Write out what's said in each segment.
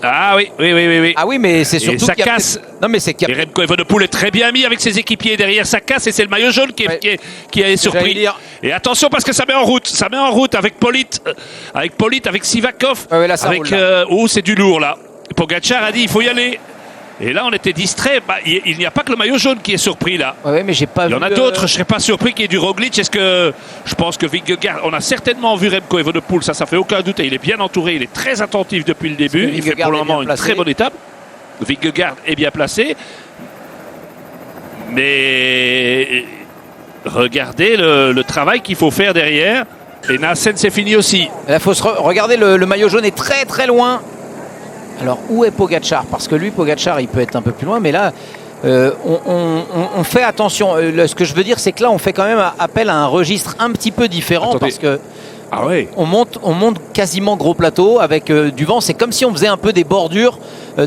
Ah oui, oui. Ah oui, mais c'est surtout ça casse. Non, mais c'est qu'il y a... Et Remco Evenepoel est très bien mis avec ses équipiers derrière, ça casse et c'est le maillot jaune qui est surpris. Et attention parce que ça met en route avec Polite, avec Sivakov, ouais, là, c'est du lourd là. Pogačar a dit il faut y aller. Et là on était distrait, il n'y a pas que le maillot jaune qui est surpris là. Ouais, mais j'ai pas vu. Il y en a d'autres, je ne serais pas surpris qu'il y ait du Roglic. Je pense que Vingegaard, on a certainement vu Remco Evenepoel, ça fait aucun doute. Et il est bien entouré, il est très attentif depuis le début. Il fait pour le moment une très bonne étape. Vingegaard est bien placé. Mais regardez le travail qu'il faut faire derrière. Et Nassen, c'est fini aussi. Là, faut regarder, le maillot jaune est très très loin. Alors où est Pogačar? Parce que lui, Pogačar, il peut être un peu plus loin, mais là, on fait attention. Ce que je veux dire, c'est que là, on fait quand même appel à un registre un petit peu différent. Attendez. Parce que on monte quasiment gros plateau avec du vent. C'est comme si on faisait un peu des bordures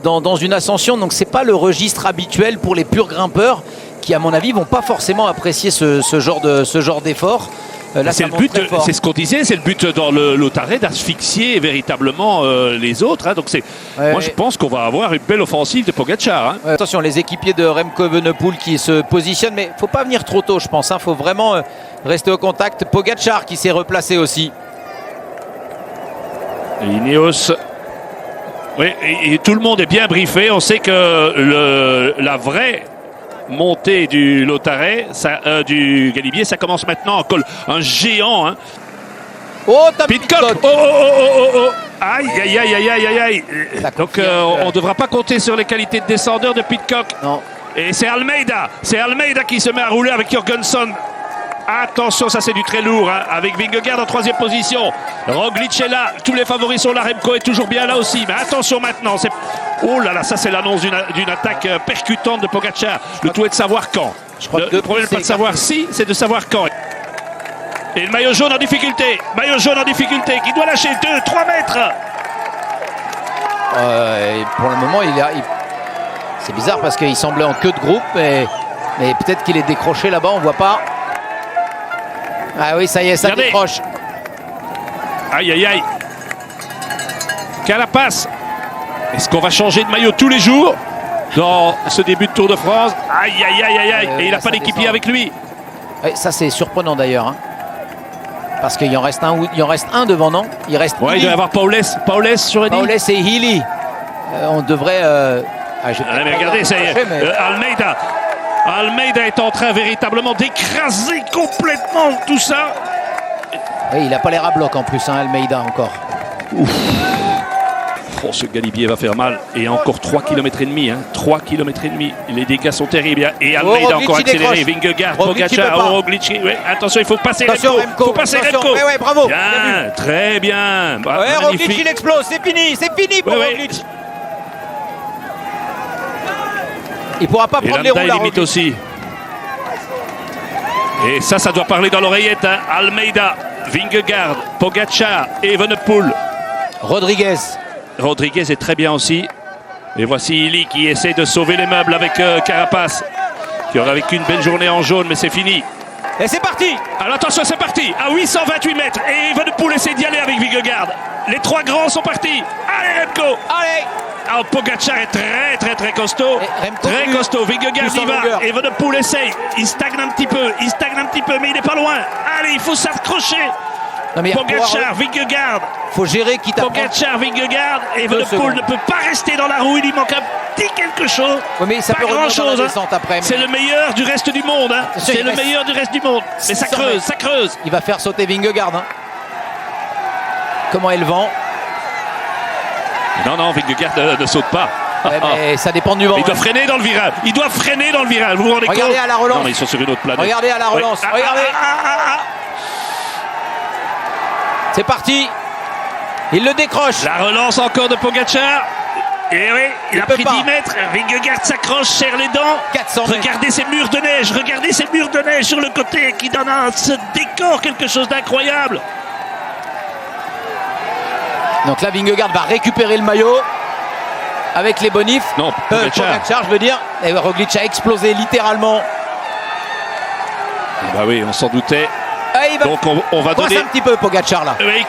dans une ascension. Donc c'est pas le registre habituel pour les purs grimpeurs qui, à mon avis, vont pas forcément apprécier ce genre d'effort. Là, c'est le but, c'est ce qu'on disait, c'est le but dans le Lotharé d'asphyxier véritablement les autres. Hein. Donc moi je pense qu'on va avoir une belle offensive de Pogačar. Hein. Attention, les équipiers de Remco Evenepoel qui se positionnent, mais faut pas venir trop tôt, je pense. Faut vraiment rester au contact. Pogačar qui s'est replacé aussi. Et Ineos. Oui, et tout le monde est bien briefé. On sait que la vraie montée du Lotharé, du Galibier, ça commence maintenant en col. Un géant. Hein. Oh, Pidcock. Oh. Aïe. Donc on ne devra pas compter sur les qualités de descendeur de Pidcock. Non. Et c'est Almeida. C'est Almeida qui se met à rouler avec Jorgensen. Attention, ça c'est du très lourd, hein, avec Vingegaard en 3e position. Roglic est là, tous les favoris sont là, Remco est toujours bien là aussi. Mais attention maintenant, oh là là, ça c'est l'annonce d'une attaque percutante de Pogačar. Le tout est de savoir quand. Le problème n'est pas de savoir si, c'est de savoir quand. Et le maillot jaune en difficulté, qui doit lâcher 2-3 mètres. Pour le moment, c'est bizarre parce qu'il semblait en queue de groupe, mais peut-être qu'il est décroché là-bas, on ne voit pas. Ah oui, ça y est, ça décroche. Aïe. Carapace. Est-ce qu'on va changer de maillot tous les jours dans ce début de Tour de France? Aïe. Et il n'a pas d'équipier avec lui. Oui, ça c'est surprenant d'ailleurs. Hein. Parce qu'il en reste un devant, non? Il reste. Ouais, il doit y avoir Paules sur Eddy. Paules et Healy. On devrait. Mais regardez, ça y est. Almeida est en train véritablement d'écraser complètement tout ça. Oui, il n'a pas l'air à bloc en plus, hein, Almeida encore. Ouf. Oh, ce Galibier va faire mal. Et encore 3 km et demi. Hein. 3 km et demi. Les dégâts sont terribles. Et Almeida encore accéléré. Vingegaard, Pogačar, Roglic. Ouais, attention, il faut passer Remco. Il faut passer Remco. Ouais, bravo. Bien, très bien. Ouais, Roglic, il explose. C'est fini pour Roglic. Il ne pourra pas prendre les roues là, limite aussi. Et ça doit parler dans l'oreillette. Hein. Almeida, Vingegaard, Pogačar, Evenepoel. Rodriguez est très bien aussi. Et voici Healy qui essaie de sauver les meubles avec Carapace, qui aurait vécu une belle journée en jaune, mais c'est fini. Et c'est parti. Alors attention, c'est parti. À 828 mètres. Et Evenepoel essaie d'y aller avec Vingegaard. Les 3 grands sont partis. Allez, Remco. Allez. Alors, Pogačar est très costaud. Très costaud. Vingegaard y va. Evenepoel essaye. Il stagne un petit peu, mais il n'est pas loin. Allez, il faut s'accrocher. Pogačar, Vingegaard. Faut gérer qui t'apprend. Pogačar, Vingegaard. Evenepoel ne peut pas rester dans la roue. Il lui manque un petit quelque chose. Oui, mais ça pas peut grand chose. Après, mais... C'est le meilleur du reste du monde. Hein. C'est le meilleur du reste du monde. Mais ça creuse. Il va faire sauter Vingegaard. Hein. Comment est le vent? Non, Vingegaard ne saute pas. Ouais, mais ça dépend du vent. Il doit freiner dans le virage. Vous vous rendez compte? Regardez à la relance. Non, mais ils sont sur une autre planète. Regardez à la relance. Ouais. Regardez. C'est parti. Il le décroche. La relance encore de Pogačar. Et oui, il a pris 10 mètres. Vingegaard s'accroche, serre les dents. 400 mètres. Regardez ces murs de neige. Sur le côté qui donnent à ce décor quelque chose d'incroyable. Donc là, Vingegaard va récupérer le maillot avec les bonifs. Non, Pogačar, je veux dire. Et Roglic a explosé littéralement. Bah oui, on s'en doutait. Ah, il va donc on va donner un petit peu Pogačar là. Oui,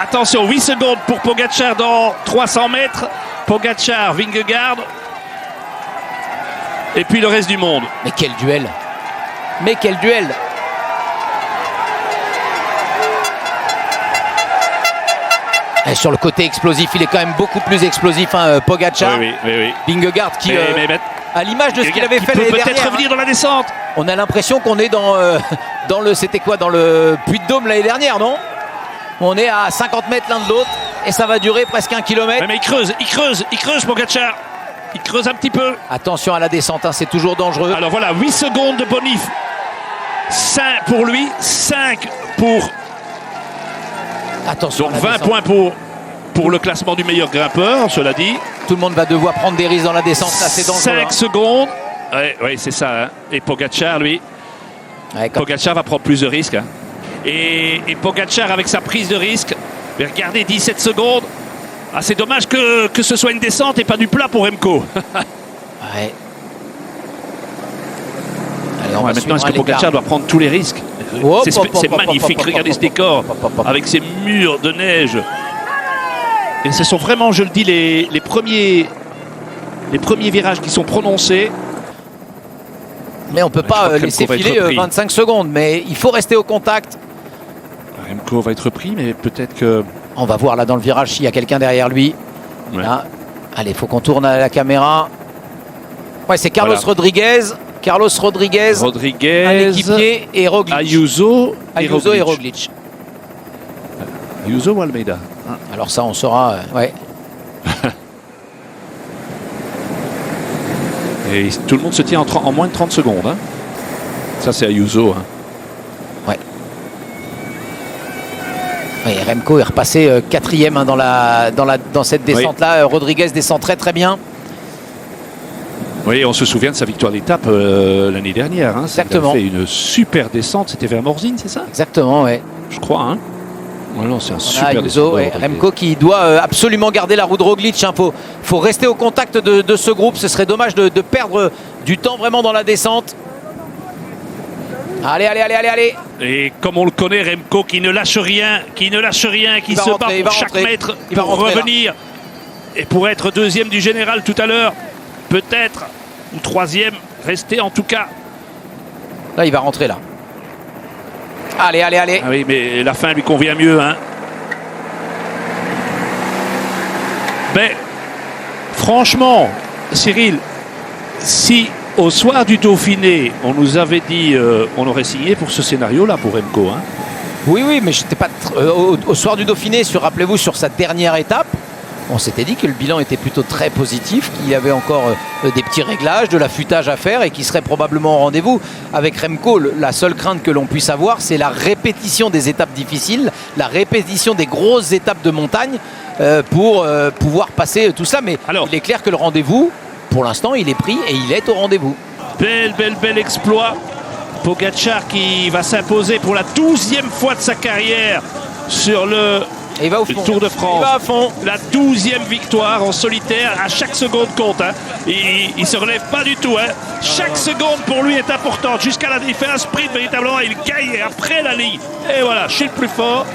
Attention, 8 secondes pour Pogacar dans 300 mètres. Pogacar, Vingegaard. Et puis le reste du monde. Mais quel duel! Mais quel duel! Et sur le côté explosif, il est quand même beaucoup plus explosif, hein, Pogacar. Oui. Vingegaard qui, Mais à l'image de ce qu'il avait fait l'année peut-être dernière, revenir dans la descente. on a l'impression qu'on est dans le, c'était quoi, dans le Puy-de-Dôme l'année dernière, non? On est à 50 mètres l'un de l'autre et ça va durer presque 1 kilomètre. Mais il creuse Pogacar. Il creuse un petit peu. Attention à la descente, hein, c'est toujours dangereux. Alors voilà, 8 secondes de bonif. 5 pour lui, 5 pour... Attention. Donc à la 20 descente. points pour le classement du meilleur grimpeur, cela dit. Tout le monde va devoir prendre des risques dans la descente, là c'est dangereux. 5 hein. secondes. Oui, c'est ça. Hein. Et Pogacar, lui, Ouais, quand- Pogacar va prendre plus de risques. Hein. Et Pogacar, avec sa prise de risque, mais regardez, 17 secondes. Ah, c'est dommage que ce soit une descente et pas du plat pour Remco. Ouais. Allez, on va Maintenant, suivre, est-ce hein, que les Pogacar gars. doit prendre tous les risques? Hop, C'est hop, hop, hop, magnifique, hop, hop, regardez hop, ce décor hop, hop, hop. avec ces murs de neige. Et ce sont vraiment, je le dis, les premiers virages qui sont prononcés. Mais on peut Je pas crois que laisser Remco va être filer repris. 25 secondes. Mais il faut rester au contact. Remco va être pris, mais peut-être que... On va voir là dans le virage s'il y a quelqu'un derrière lui. Ouais. Là. Allez, il faut qu'on tourne à la caméra. Ouais, c'est Carlos Voilà. Rodriguez. Carlos Rodriguez, un Rodriguez, équipier, et Roglic. Ayuso et Roglic. Roglic. Ayuso ou Almeida? Alors ça, on saura. Ouais. Et tout le monde se tient en moins de 30 secondes. Hein. Ça, c'est Ayuso. Hein. Ouais, Remco est repassé 4e hein, dans cette descente-là. Rodriguez descend très très bien. Oui, on se souvient de sa victoire d'étape l'année dernière. Hein. Exactement. Il a fait une super descente. C'était vers Morzine, c'est ça? Exactement, ouais. Je crois. Hein. Ouais, non, c'est un On a super Ayuso, descente. ouais. Remco qui doit absolument garder la roue de Roglic. Il faut rester au contact de ce groupe. Ce serait dommage de perdre du temps vraiment dans la descente. Allez. Et comme on le connaît, Remco qui ne lâche rien, qui Il va se rentrer, il bat va pour chaque rentrer. mètre Il va pour rentrer, là. revenir. Et pour être deuxième du général tout à l'heure, peut-être, ou troisième, rester en tout cas. Là, il va rentrer là. Allez. Ah oui, mais la fin lui convient mieux. Hein. Mais franchement, Cyril, si au soir du Dauphiné, on nous avait dit on aurait signé pour ce scénario-là pour Remco. Hein. Oui, mais j'étais pas au soir du Dauphiné, rappelez-vous, sur sa dernière étape, on s'était dit que le bilan était plutôt très positif, qu'il y avait encore des petits réglages, de l'affûtage à faire et qu'il serait probablement au rendez-vous. Avec Remco, la seule crainte que l'on puisse avoir, c'est la répétition des étapes difficiles, la répétition des grosses étapes de montagne pour pouvoir passer tout ça. Mais Alors, il est clair que le rendez-vous, pour l'instant, il est pris et il est au rendez-vous. Bel exploit. Pogacar qui va s'imposer pour la 12e fois de sa carrière sur le Et il va au fond. Tour de France. Il va à fond. La 12e victoire en solitaire. À chaque seconde compte. Hein. Il ne se relève pas du tout. Hein. Chaque seconde pour lui est importante. Jusqu'à il fait un sprint véritablement. Il gagne après la ligne. Et voilà, je suis le plus fort.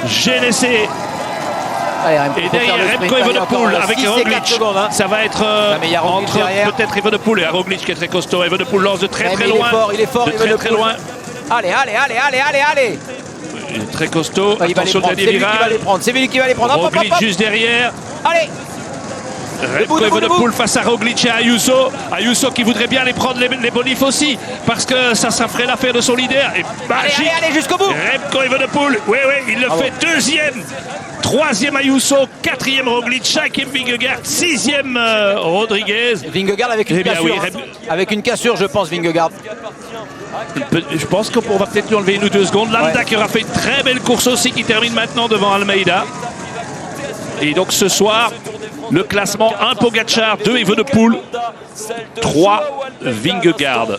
J'ai laissé. Allez, Remco, Et faut faire derrière le sprint. Remco Il y a encore Evenepoel avec 6 et 4 Roglic. secondes, hein. Ça va être mais il y a Roglic entre derrière. peut-être Evenepoel et Roglic qui est très costaud. Evenepoel lance de très Ouais, très mais loin. il est fort, de très Evenepoel. loin. Allez. Il est très costaud. Il va les Attention au prendre. dernier C'est lui qui va virage. les prendre. C'est lui qui va les prendre. Hop, hop, Roglic hop. juste derrière. Allez. Remco Debout. Evenepoel face à Roglic et Ayuso. Ayuso qui voudrait bien les prendre les bonifs aussi parce que ça ferait l'affaire de son leader. Et magique. Allez, jusqu'au bout. Remco Evenepoel, oui, il le fait deuxième. Troisième Ayuso, quatrième Roglic, cinquième Vingegaard, sixième Rodriguez. Vingegaard avec une Eh bien, cassure. oui, hein. Avec une cassure, je pense, Vingegaard. Je pense qu'on va peut-être lui enlever 1 ou 2 secondes. Landa Ouais. qui aura fait une très belle course aussi, qui termine maintenant devant Almeida. Et donc ce soir, le classement 1 Pogacar, 2 Evenepoel, 3 Vingegaard.